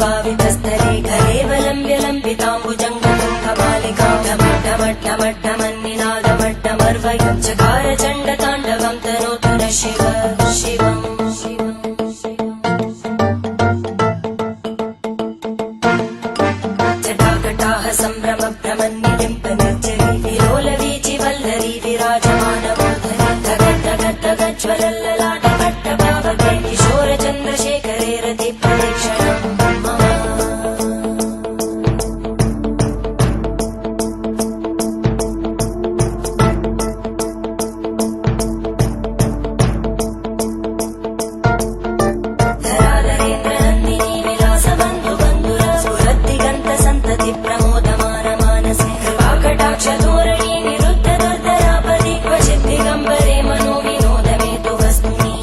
पावितस्थले घरेवलम्ब्य लम्बिताम्बुजङ्गतुङ्गमालिकां ढमड्ढमड्ढमड्ढमन्निनादमड्ढमर्वयं चकार चण्डताण्डवं तनोतु न शिव शिवम् जटाकटाः सम्भ्रमभ्रमन्निलिम्पनिर्जरी विलोलवीचि वल्लरी विराजमानमूर्धनि धगद्धगद्धगज्ज्वलल्ललाटपट्टपावके किशोरचन्द्रशेखरे रतिप्रदक्षिणम् धराधरेन्द्रनन्दिनी विलासबन्धुबन्धुर स्फुरद्दिगन्तसन्तति प्रमोदमानमानसे कृपाकटाक्षधोरणी निरुद्धदुर्धरापदि क्वचिद्दिगम्बरे मनोविनोदमेतु वस्तुनि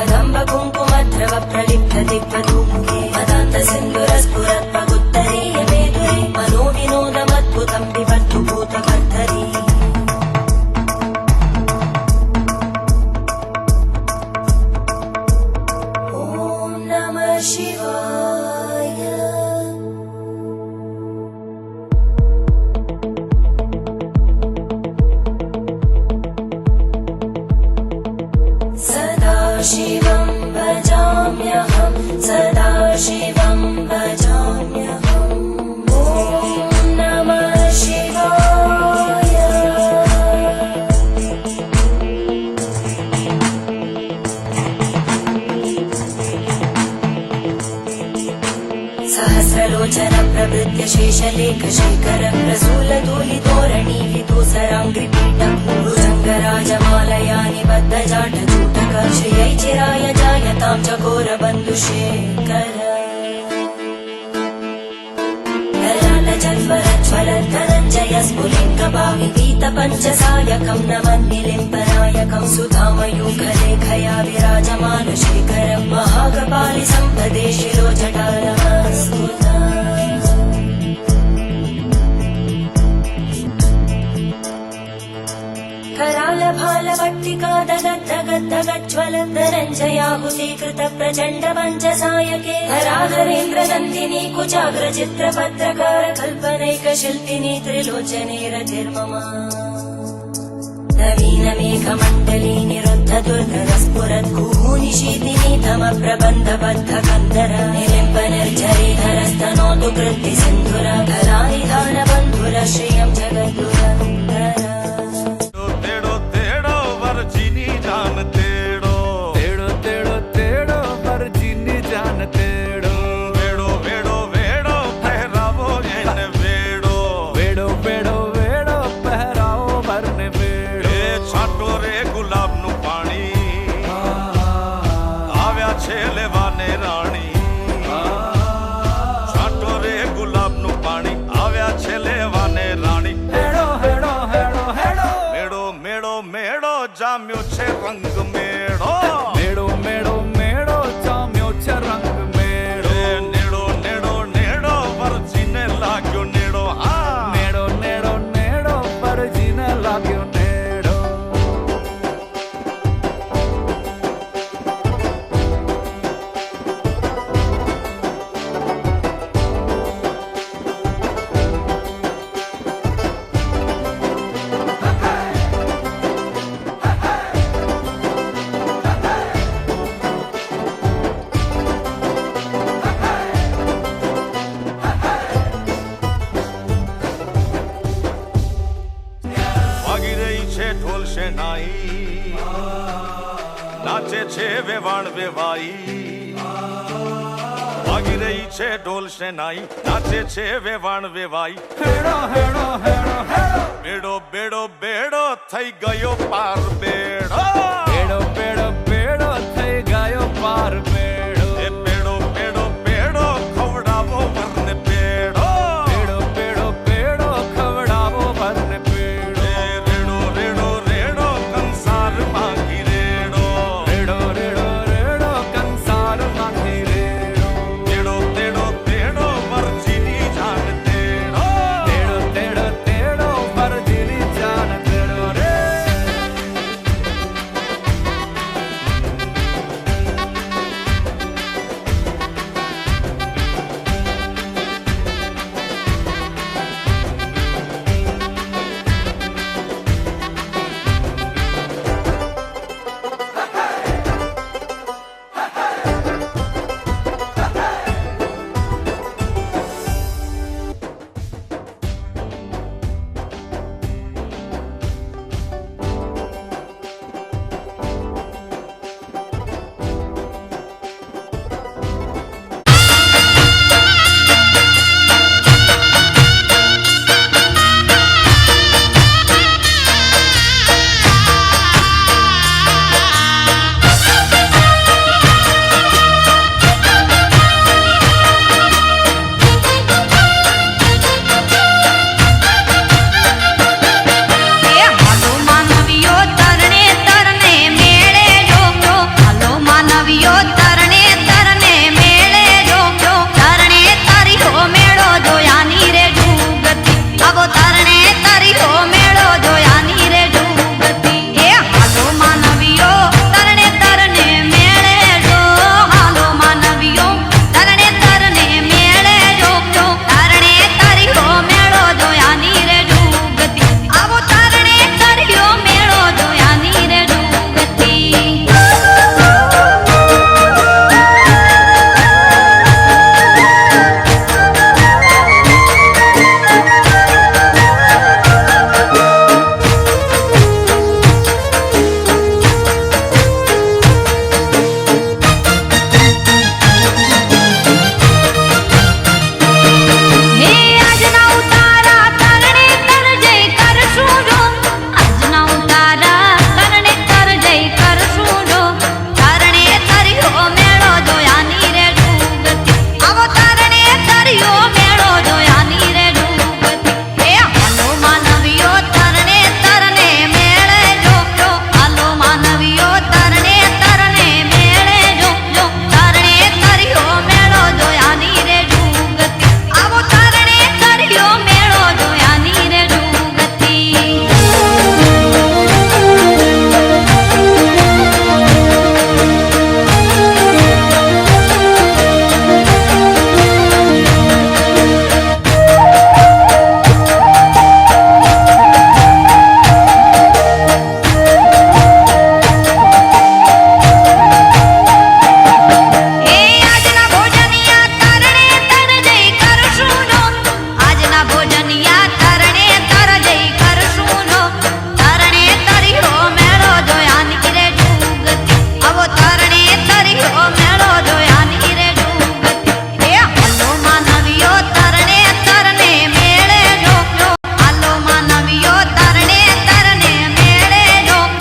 जटाभुजङ्गपिङ्गळस्फुरत्फणामणिप्रवाहदम्बकुङ्कुमद्रव प्रलिप्तदिग्वधूमुखे मदान्तसिन्धुरस्फुरत्पगुत्तरीयमेधुरे मनोविनोदमद्भुतं विवर्धु भूतवर्धरी ॐ नमः शिवाय सदाशिवं भजाम्यहं सदाशिवं भजाम्यहम् ॐ नमः शिवाय सहस्रलोचन प्रभृत्य शेषलेखशेखर प्रसूलधूलितोरणी विदूसराङ्घ्रिपीठं भुजङ्गराजमालया निबद्धजाटजूटक श्रियै चिराय जायतां चकोरबन्धुशेखर ललाटजल्वरज्वलद्धनञ्जय स्फुलिङ्गभाविगीतपञ्चसायकं नमन्निलिम्पनायकं सुधामयूखलेखया विराजमानशेखरं महाकपालि सम्पदे शिरोजटानमस्तुता करालभालवट्टिका दगद्धगद्धगज्ज्वलद्धनञ्जयाहुतीकृत प्रचण्डपञ्चसायके धराधरेन्द्रनन्दिनी कुचाग्रचित्रपत्रकार कल्पनैकशिल्पिनी त्रिलोचने रतिर्मम नवीनमेघमण्डली निरुद्धदुर्धरस्फुरद्गुहूनिशीतिनी तमप्रबन्धबद्धकन्दर निलिम्पनिर्झरीधरस्तनोतु कृत्तिसिन्धुर धरानिधानबन्धुर श्रियं जगद्दुरन्दर जाम्यो छे रंग मेड़ो मेड़ो मेड़ो मेड़ो जाम्यो छे रंग मेड़ो नेड़ो नेड़ो नेड़ो परजीने लाग्यो नेड़ो हाँ नेड़ो नेड़ो नेड़ो परजीने लाग्यो नेड़ो ढोल शहनाई नाचे छे वेवाण वेवाई वागी रही छे ढोल शहनाई नाचे छे वेवाण वेवाई हेड़ो हेड़ो हेड़ो हेड़ो बेड़ो बेड़ो बेड़ो थई गयो पार बे